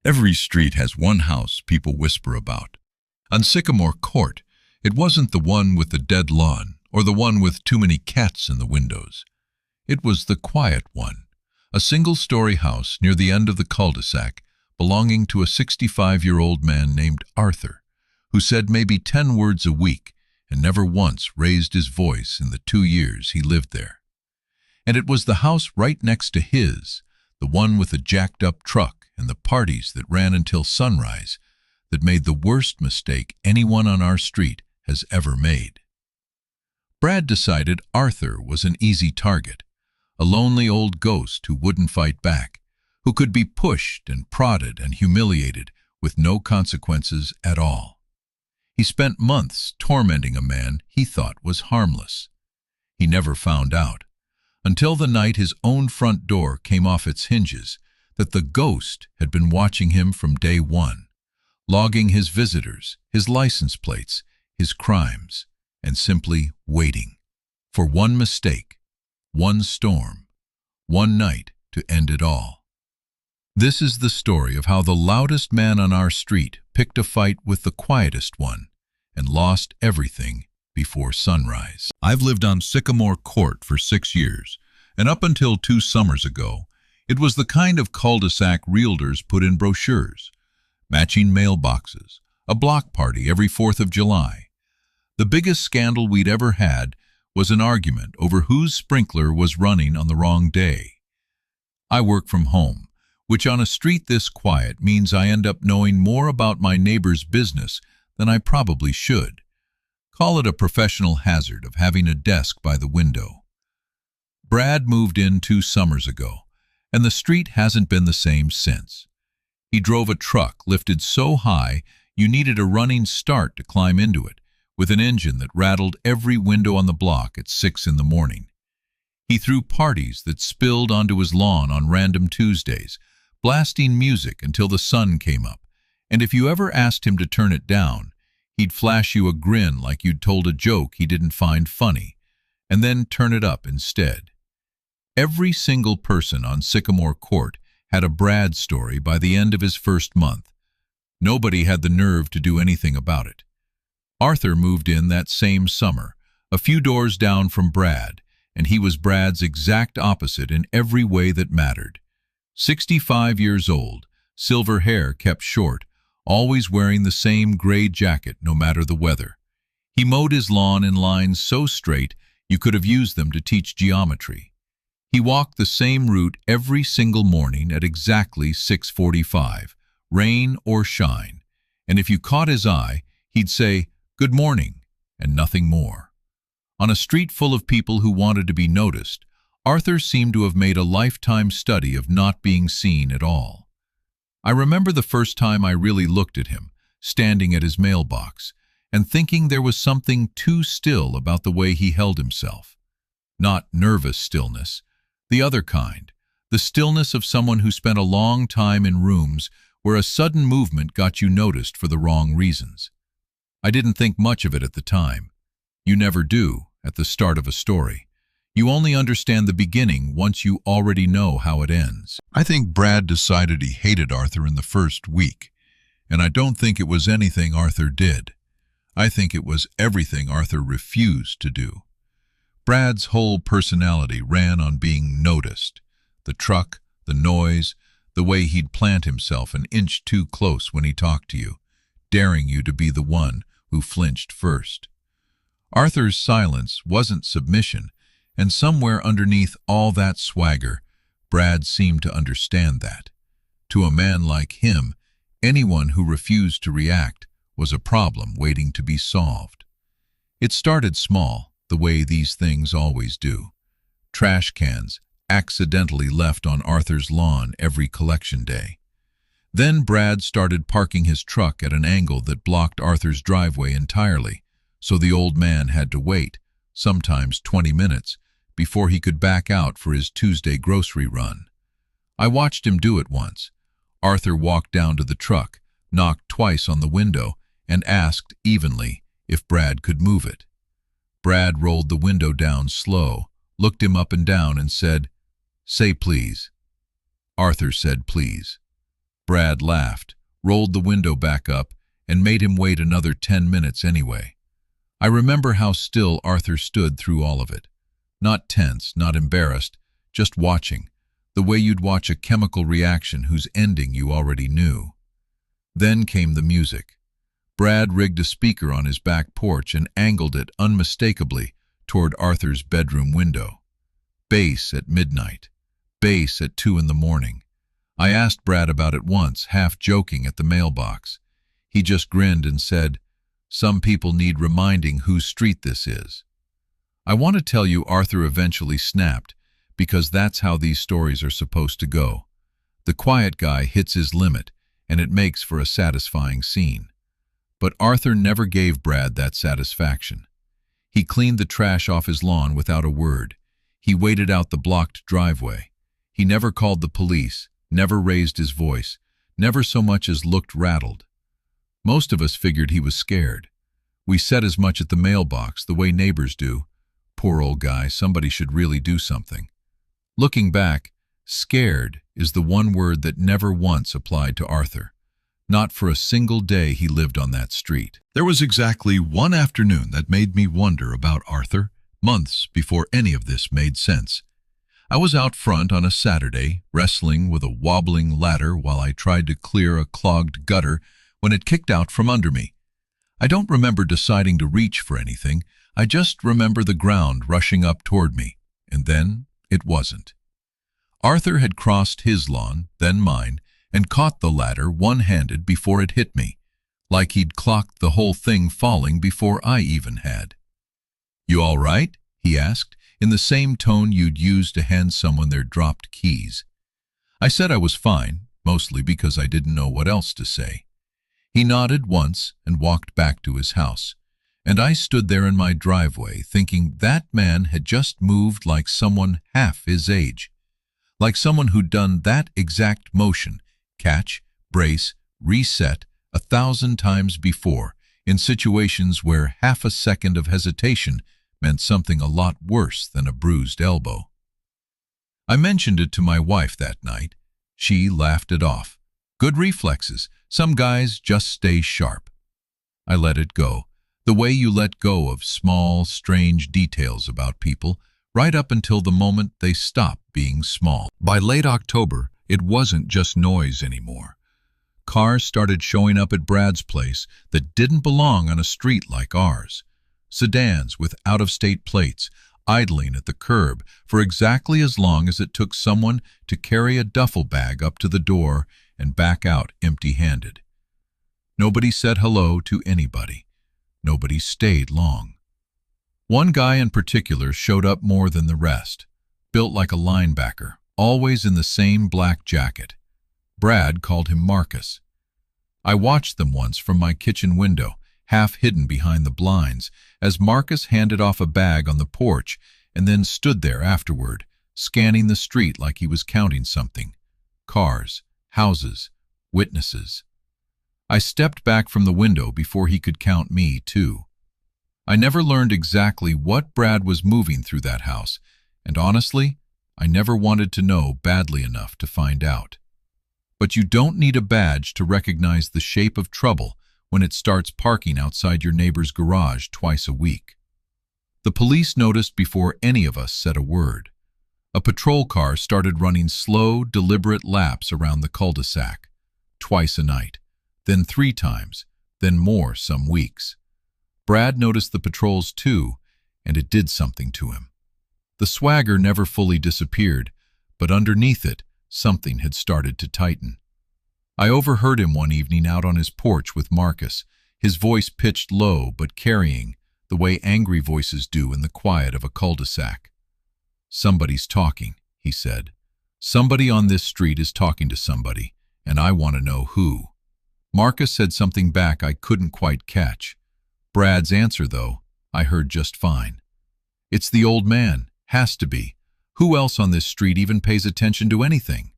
Every street has one house people whisper about. On Sycamore Court, it wasn't the one with the dead lawn or the one with too many cats in the windows. It was the quiet one, a single-story house near the end of the cul-de-sac belonging to a 65-year-old man named Arthur, who said maybe 10 words a week and never once raised his voice in the 2 years he lived there. And it was the house right next to his, the one with the jacked-up truck and the parties that ran until sunrise, that made the worst mistake anyone on our street has ever made. Brad decided Arthur was an easy target, a lonely old ghost who wouldn't fight back, who could be pushed and prodded and humiliated with no consequences at all. He spent months tormenting a man he thought was harmless. He never found out, until the night his own front door came off its hinges, that the ghost had been watching him from day one, logging his visitors, his license plates, his crimes, and simply waiting for one mistake, one storm, one night to end it all. This is the story of how the loudest man on our street picked a fight with the quietest one and lost everything before sunrise. I've lived on Sycamore Court for 6 years, and up until 2 summers ago, it was the kind of cul-de-sac realtors put in brochures, matching mailboxes, a block party every 4th of July. The biggest scandal we'd ever had was an argument over whose sprinkler was running on the wrong day. I work from home, which on a street this quiet means I end up knowing more about my neighbor's business than I probably should. Call it a professional hazard of having a desk by the window. Brad moved in 2 summers ago, and the street hasn't been the same since. He drove a truck lifted so high you needed a running start to climb into it, with an engine that rattled every window on the block at 6 in the morning. He threw parties that spilled onto his lawn on random Tuesdays, blasting music until the sun came up, and if you ever asked him to turn it down, he'd flash you a grin like you'd told a joke he didn't find funny, and then turn it up instead. Every single person on Sycamore Court had a Brad story by the end of his first month. Nobody had the nerve to do anything about it. Arthur moved in that same summer, a few doors down from Brad, and he was Brad's exact opposite in every way that mattered. 65 years old, silver hair kept short, always wearing the same gray jacket no matter the weather. He mowed his lawn in lines so straight you could have used them to teach geometry. He walked the same route every single morning at exactly 6:45, rain or shine, and if you caught his eye, he'd say, "Good morning," and nothing more. On a street full of people who wanted to be noticed, Arthur seemed to have made a lifetime study of not being seen at all. I remember the first time I really looked at him, standing at his mailbox, and thinking there was something too still about the way he held himself. Not nervous stillness, the other kind, the stillness of someone who spent a long time in rooms where a sudden movement got you noticed for the wrong reasons. I didn't think much of it at the time. You never do at the start of a story. You only understand the beginning once you already know how it ends. I think Brad decided he hated Arthur in the first week, and I don't think it was anything Arthur did. I think it was everything Arthur refused to do. Brad's whole personality ran on being noticed. The truck, the noise, the way he'd plant himself an inch too close when he talked to you, daring you to be the one who flinched first. Arthur's silence wasn't submission, and somewhere underneath all that swagger, Brad seemed to understand that. To a man like him, anyone who refused to react was a problem waiting to be solved. It started small, the way these things always do. Trash cans accidentally left on Arthur's lawn every collection day. Then Brad started parking his truck at an angle that blocked Arthur's driveway entirely, so the old man had to wait, sometimes 20 minutes, before he could back out for his Tuesday grocery run. I watched him do it once. Arthur walked down to the truck, knocked twice on the window, and asked evenly if Brad could move it. Brad rolled the window down slow, looked him up and down, and said, "Say please." Arthur said please. Brad laughed, rolled the window back up, and made him wait another 10 minutes anyway. I remember how still Arthur stood through all of it. Not tense, not embarrassed, just watching, the way you'd watch a chemical reaction whose ending you already knew. Then came the music. Brad rigged a speaker on his back porch and angled it unmistakably toward Arthur's bedroom window. Bass at midnight. Bass at 2 in the morning. I asked Brad about it once, half joking at the mailbox. He just grinned and said, "Some people need reminding whose street this is." I want to tell you Arthur eventually snapped, because that's how these stories are supposed to go. The quiet guy hits his limit, and it makes for a satisfying scene. But Arthur never gave Brad that satisfaction. He cleaned the trash off his lawn without a word. He waited out the blocked driveway. He never called the police, never raised his voice, never so much as looked rattled. Most of us figured he was scared. We said as much at the mailbox, the way neighbors do. Poor old guy, somebody should really do something. Looking back, scared is the one word that never once applied to Arthur. Not for a single day he lived on that street. There was exactly one afternoon that made me wonder about Arthur, months before any of this made sense. I was out front on a Saturday, wrestling with a wobbling ladder while I tried to clear a clogged gutter when it kicked out from under me. I don't remember deciding to reach for anything. I just remember the ground rushing up toward me, and then it wasn't. Arthur had crossed his lawn, then mine, and caught the ladder one-handed before it hit me, like he'd clocked the whole thing falling before I even had. "You all right?" he asked, in the same tone you'd use to hand someone their dropped keys. I said I was fine, mostly because I didn't know what else to say. He nodded once and walked back to his house, and I stood there in my driveway thinking that man had just moved like someone half his age, like someone who'd done that exact motion, catch, brace, reset, 1,000 times before, in situations where half a second of hesitation meant something a lot worse than a bruised elbow. I mentioned it to my wife that night. She laughed it off. Good reflexes. Some guys just stay sharp. I let it go, the way you let go of small, strange details about people, right up until the moment they stop being small. By late October, it wasn't just noise anymore. Cars started showing up at Brad's place that didn't belong on a street like ours. Sedans with out-of-state plates, idling at the curb for exactly as long as it took someone to carry a duffel bag up to the door and back out empty-handed. Nobody said hello to anybody. Nobody stayed long. One guy in particular showed up more than the rest, built like a linebacker, always in the same black jacket. Brad called him Marcus. I watched them once from my kitchen window, half hidden behind the blinds, as Marcus handed off a bag on the porch and then stood there afterward, scanning the street like he was counting something. Cars, houses, witnesses. I stepped back from the window before he could count me, too. I never learned exactly what Brad was moving through that house, and honestly, I never wanted to know badly enough to find out. But you don't need a badge to recognize the shape of trouble when it starts parking outside your neighbor's garage twice a week. The police noticed before any of us said a word. A patrol car started running slow, deliberate laps around the cul-de-sac, twice a night, then 3 times, then more some weeks. Brad noticed the patrols too, and it did something to him. The swagger never fully disappeared, but underneath it, something had started to tighten. I overheard him one evening out on his porch with Marcus, his voice pitched low but carrying, the way angry voices do in the quiet of a cul-de-sac. "Somebody's talking," he said. "Somebody on this street is talking to somebody, and I want to know who." Marcus said something back I couldn't quite catch. Brad's answer, though, I heard just fine. "It's the old man. Has to be. Who else on this street even pays attention to anything?"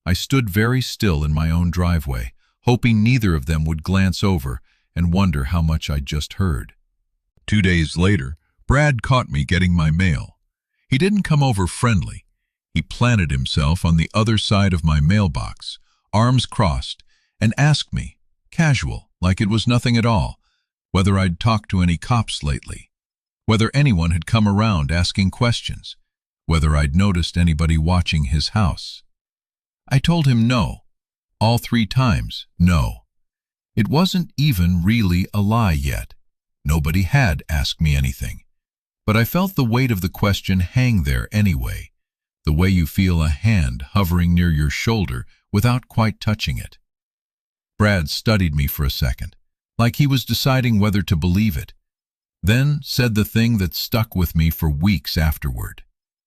I stood very still in my own driveway, hoping neither of them would glance over and wonder how much I'd just heard. 2 days later, Brad caught me getting my mail. He didn't come over friendly. He planted himself on the other side of my mailbox, arms crossed, and asked me, casual, like it was nothing at all, whether I'd talked to any cops lately, whether anyone had come around asking questions, whether I'd noticed anybody watching his house. I told him no, all 3 times, no. It wasn't even really a lie yet. Nobody had asked me anything. But I felt the weight of the question hang there anyway, the way you feel a hand hovering near your shoulder without quite touching it. Brad studied me for a second, like he was deciding whether to believe it, then said the thing that stuck with me for weeks afterward.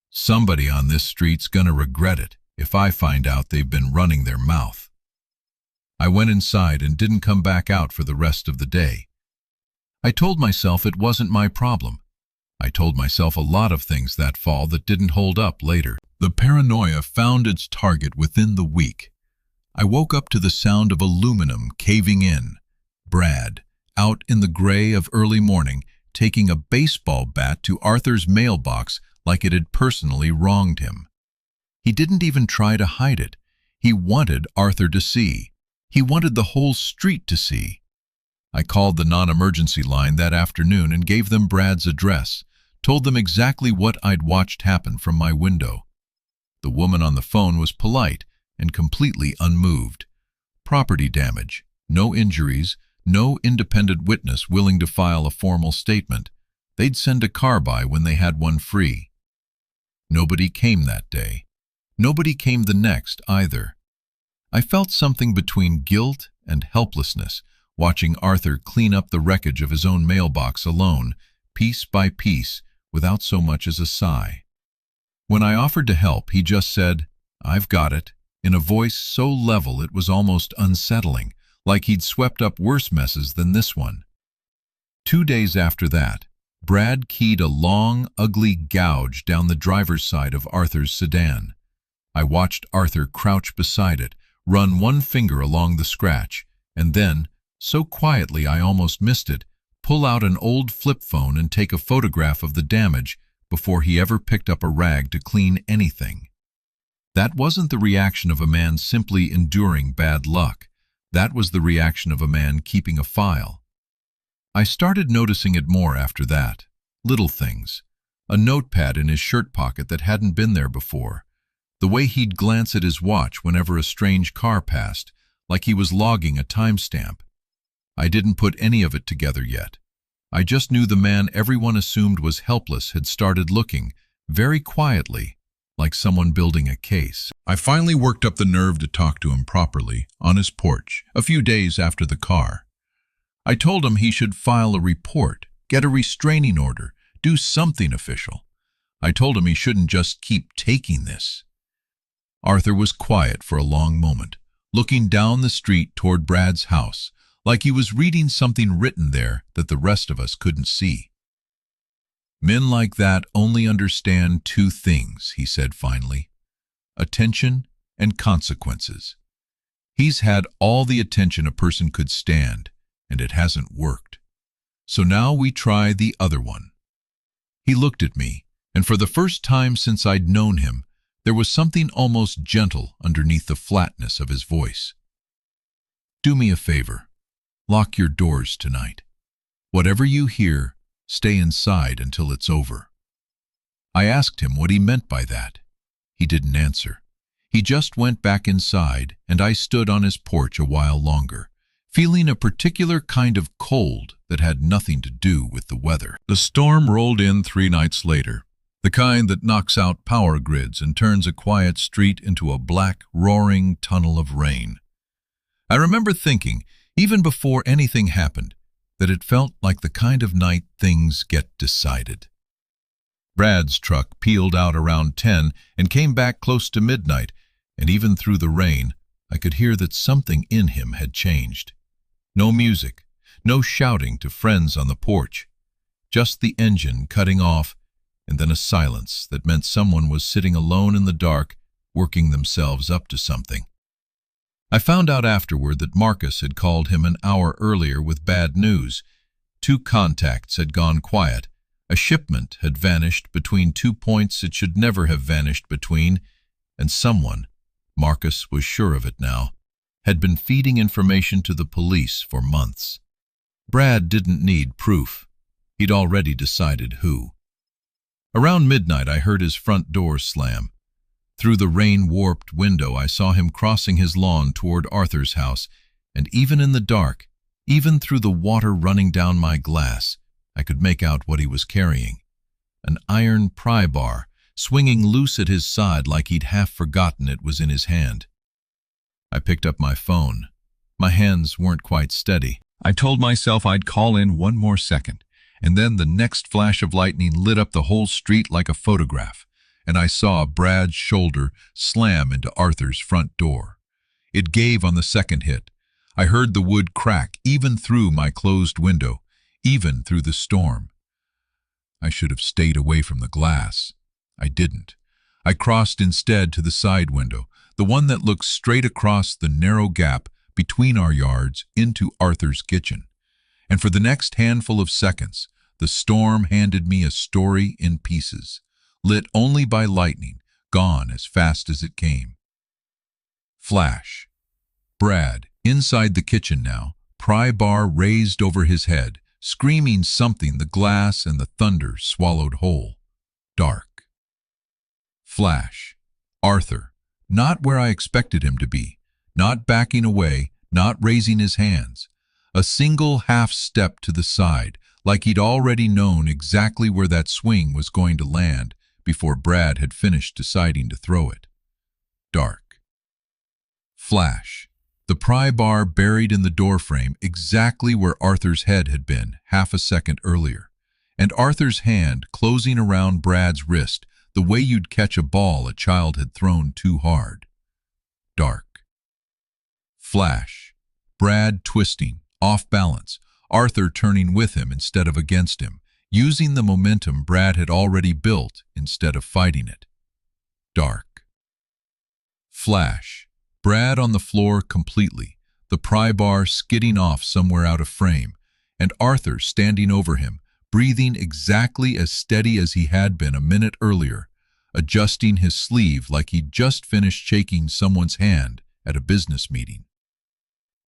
Somebody on this street's gonna regret it if I find out they've been running their mouth. I went inside and didn't come back out for the rest of the day. I told myself it wasn't my problem. I told myself a lot of things that fall that didn't hold up later. The paranoia found its target within the week. I woke up to the sound of aluminum caving in. Brad, out in the gray of early morning, taking a baseball bat to Arthur's mailbox like it had personally wronged him. He didn't even try to hide it. He wanted Arthur to see. He wanted the whole street to see. I called the non-emergency line that afternoon and gave them Brad's address, told them exactly what I'd watched happen from my window. The woman on the phone was polite and completely unmoved. Property damage, no injuries, no independent witness willing to file a formal statement. They'd send a car by when they had one free. Nobody came that day. Nobody came the next either. I felt something between guilt and helplessness, watching Arthur clean up the wreckage of his own mailbox alone, piece by piece, without so much as a sigh. When I offered to help, he just said, "I've got it," in a voice so level it was almost unsettling, like he'd swept up worse messes than this one. 2 days after that, Brad keyed a long, ugly gouge down the driver's side of Arthur's sedan. I watched Arthur crouch beside it, run one finger along the scratch, and then, so quietly I almost missed it, pull out an old flip phone and take a photograph of the damage before he ever picked up a rag to clean anything. That wasn't the reaction of a man simply enduring bad luck. That was the reaction of a man keeping a file. I started noticing it more after that. Little things. A notepad in his shirt pocket that hadn't been there before. The way he'd glance at his watch whenever a strange car passed, like he was logging a timestamp. I didn't put any of it together yet. I just knew the man everyone assumed was helpless had started looking, very quietly, like someone building a case. I finally worked up the nerve to talk to him properly, on his porch, a few days after the car. I told him he should file a report, get a restraining order, do something official. I told him he shouldn't just keep taking this. Arthur was quiet for a long moment, looking down the street toward Brad's house, like he was reading something written there that the rest of us couldn't see. "Men like that only understand 2 things, he said finally. Attention and consequences. He's had all the attention a person could stand, and it hasn't worked. So now we try the other one." He looked at me, and for the first time since I'd known him, there was something almost gentle underneath the flatness of his voice. "Do me a favor. Lock your doors tonight. Whatever you hear, stay inside until it's over." I asked him what he meant by that. He didn't answer. He just went back inside, and I stood on his porch a while longer, feeling a particular kind of cold that had nothing to do with the weather. The storm rolled in 3 nights later, the kind that knocks out power grids and turns a quiet street into a black, roaring tunnel of rain. I remember thinking, even before anything happened, that it felt like the kind of night things get decided. Brad's truck peeled out around 10 and came back close to midnight, and even through the rain, I could hear that something in him had changed. No music, no shouting to friends on the porch, just the engine cutting off, and then a silence that meant someone was sitting alone in the dark, working themselves up to something. I found out afterward that Marcus had called him an hour earlier with bad news. 2 contacts had gone quiet. A shipment had vanished between 2 points it should never have vanished between, and someone, Marcus was sure of it now, had been feeding information to the police for months. Brad didn't need proof. He'd already decided who. Around midnight, I heard his front door slam. Through the rain-warped window, I saw him crossing his lawn toward Arthur's house, and even in the dark, even through the water running down my glass, I could make out what he was carrying. An iron pry bar, swinging loose at his side like he'd half forgotten it was in his hand. I picked up my phone. My hands weren't quite steady. I told myself I'd call in one more second, and then the next flash of lightning lit up the whole street like a photograph, and I saw Brad's shoulder slam into Arthur's front door. It gave on the second hit. I heard the wood crack even through my closed window, even through the storm. I should have stayed away from the glass. I didn't. I crossed instead to the side window, the one that looked straight across the narrow gap between our yards into Arthur's kitchen. And for the next handful of seconds, the storm handed me a story in pieces, lit only by lightning, gone as fast as it came. Flash. Brad, inside the kitchen now, pry bar raised over his head, screaming something the glass and the thunder swallowed whole. Dark. Flash. Arthur, not where I expected him to be, not backing away, not raising his hands. A single half step to the side, like he'd already known exactly where that swing was going to land before Brad had finished deciding to throw it. Dark. Flash. The pry bar buried in the doorframe exactly where Arthur's head had been half a second earlier, and Arthur's hand closing around Brad's wrist the way you'd catch a ball a child had thrown too hard. Dark. Flash. Brad twisting, off balance, Arthur turning with him instead of against him, using the momentum Brad had already built instead of fighting it. Dark. Flash. Brad on the floor completely, the pry bar skidding off somewhere out of frame, and Arthur standing over him, breathing exactly as steady as he had been a minute earlier, adjusting his sleeve like he'd just finished shaking someone's hand at a business meeting.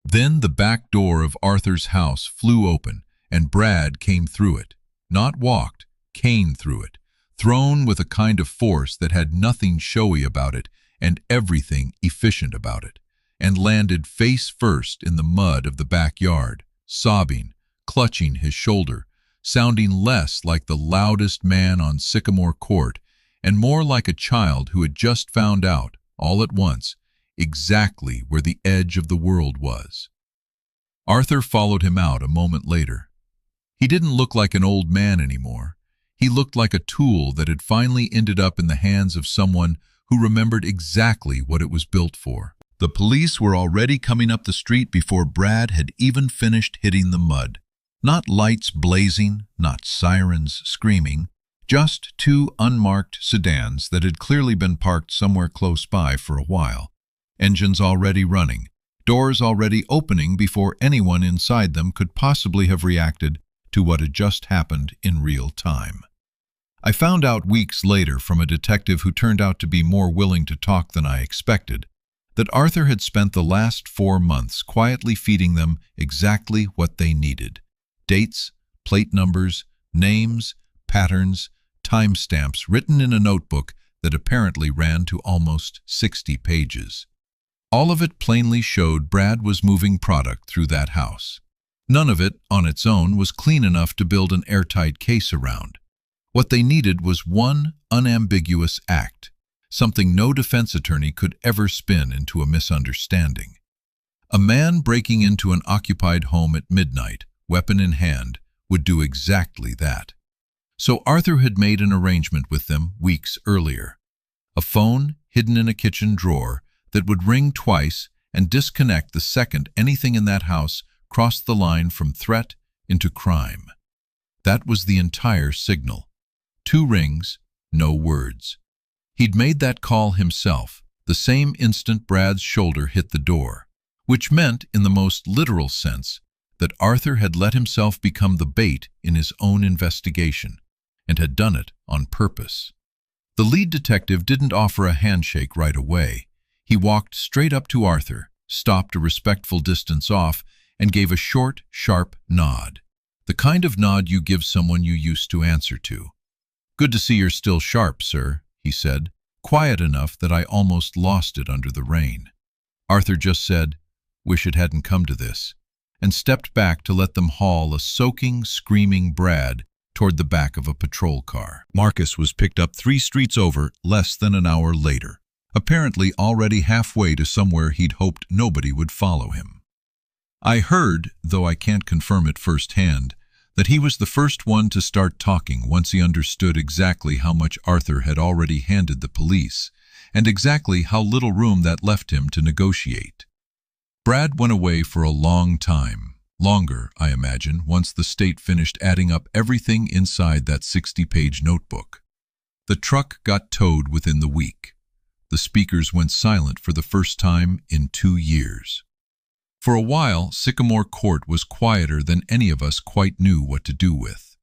Then the back door of Arthur's house flew open, and Brad came through it. Not walked, came through it, thrown with a kind of force that had nothing showy about it and everything efficient about it, and landed face first in the mud of the backyard, sobbing, clutching his shoulder, sounding less like the loudest man on Sycamore Court and more like a child who had just found out, all at once, exactly where the edge of the world was. Arthur followed him out a moment later. He didn't look like an old man anymore. He looked like a tool that had finally ended up in the hands of someone who remembered exactly what it was built for. The police were already coming up the street before Brad had even finished hitting the mud. Not lights blazing, not sirens screaming, just two unmarked sedans that had clearly been parked somewhere close by for a while. Engines already running, doors already opening before anyone inside them could possibly have reacted to what had just happened in real time. I found out weeks later from a detective who turned out to be more willing to talk than I expected, that Arthur had spent the last 4 months quietly feeding them exactly what they needed: dates, plate numbers, names, patterns, timestamps written in a notebook that apparently ran to almost 60 pages. All of it plainly showed Brad was moving product through that house. None of it, on its own, was clean enough to build an airtight case around. What they needed was one unambiguous act, something no defense attorney could ever spin into a misunderstanding. A man breaking into an occupied home at midnight, weapon in hand, would do exactly that. So Arthur had made an arrangement with them weeks earlier. A phone hidden in a kitchen drawer that would ring twice and disconnect the second anything in that house crossed the line from threat into crime. That was the entire signal. 2 rings, no words. He'd made that call himself, the same instant Brad's shoulder hit the door, which meant, in the most literal sense, that Arthur had let himself become the bait in his own investigation, and had done it on purpose. The lead detective didn't offer a handshake right away. He walked straight up to Arthur, stopped a respectful distance off, and gave a short, sharp nod. The kind of nod you give someone you used to answer to. "Good to see you're still sharp, sir," he said, quiet enough that I almost lost it under the rain. Arthur just said, "Wish it hadn't come to this," and stepped back to let them haul a soaking, screaming Brad toward the back of a patrol car. Marcus was picked up 3 streets over less than an hour later, apparently already halfway to somewhere he'd hoped nobody would follow him. I heard, though I can't confirm it firsthand, that he was the first one to start talking once he understood exactly how much Arthur had already handed the police, and exactly how little room that left him to negotiate. Brad went away for a long time, longer, I imagine, once the state finished adding up everything inside that 60-page notebook. The truck got towed within the week. The speakers went silent for the first time in 2 years. For a while, Sycamore Court was quieter than any of us quite knew what to do with.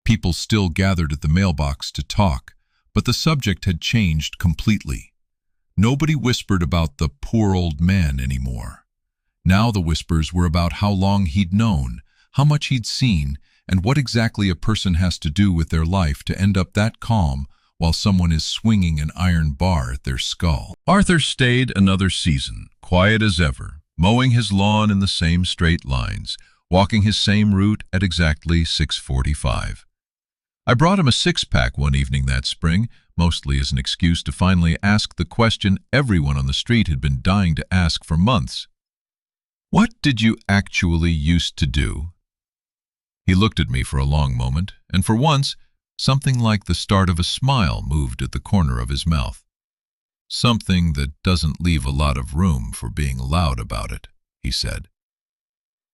People still gathered at the mailbox to talk, but the subject had changed completely. Nobody whispered about the poor old man anymore. Now the whispers were about how long he'd known, how much he'd seen, and what exactly a person has to do with their life to end up that calm while someone is swinging an iron bar at their skull. Arthur stayed another season, quiet as ever, mowing his lawn in the same straight lines, walking his same route at exactly 6:45. I brought him a 6-pack one evening that spring, mostly as an excuse to finally ask the question everyone on the street had been dying to ask for months. "What did you actually used to do?" He looked at me for a long moment, and for once, something like the start of a smile moved at the corner of his mouth. "Something that doesn't leave a lot of room for being loud about it," he said.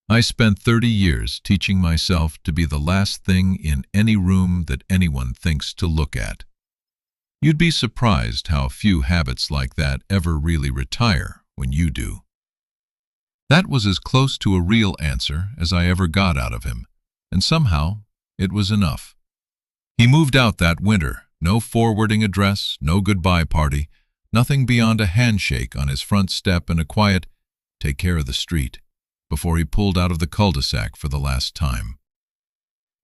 "I spent 30 years teaching myself to be the last thing in any room that anyone thinks to look at. You'd be surprised how few habits like that ever really retire when you do." That was as close to a real answer as I ever got out of him, and somehow it was enough. He moved out that winter, no forwarding address, no goodbye party, nothing beyond a handshake on his front step and a quiet, "Take care of the street," before he pulled out of the cul-de-sac for the last time.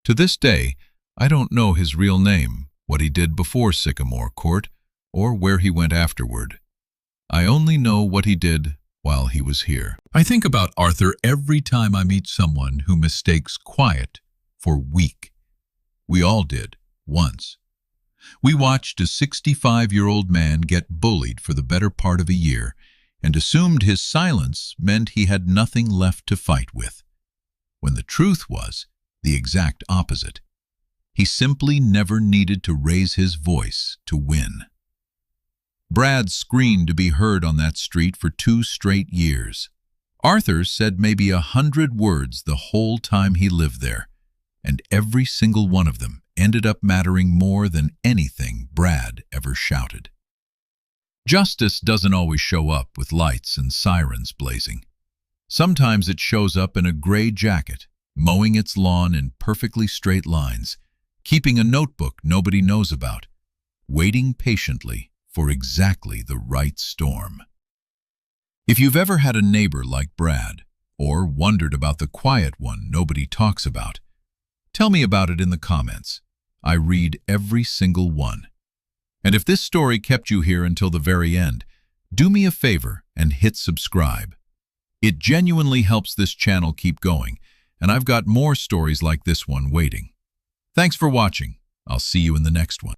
To this day, I don't know his real name, what he did before Sycamore Court, or where he went afterward. I only know what he did while he was here. I think about Arthur every time I meet someone who mistakes quiet for weak. We all did, once. We watched a 65-year-old man get bullied for the better part of a year and assumed his silence meant he had nothing left to fight with, when the truth was the exact opposite. He simply never needed to raise his voice to win. Brad screamed to be heard on that street for 2 straight years. Arthur said maybe 100 words the whole time he lived there, and every single one of them ended up mattering more than anything Brad ever shouted. Justice doesn't always show up with lights and sirens blazing. Sometimes it shows up in a gray jacket, mowing its lawn in perfectly straight lines, keeping a notebook nobody knows about, waiting patiently for exactly the right storm. If you've ever had a neighbor like Brad, or wondered about the quiet one nobody talks about, tell me about it in the comments. I read every single one. And if this story kept you here until the very end, do me a favor and hit subscribe. It genuinely helps this channel keep going, and I've got more stories like this one waiting. Thanks for watching. I'll see you in the next one.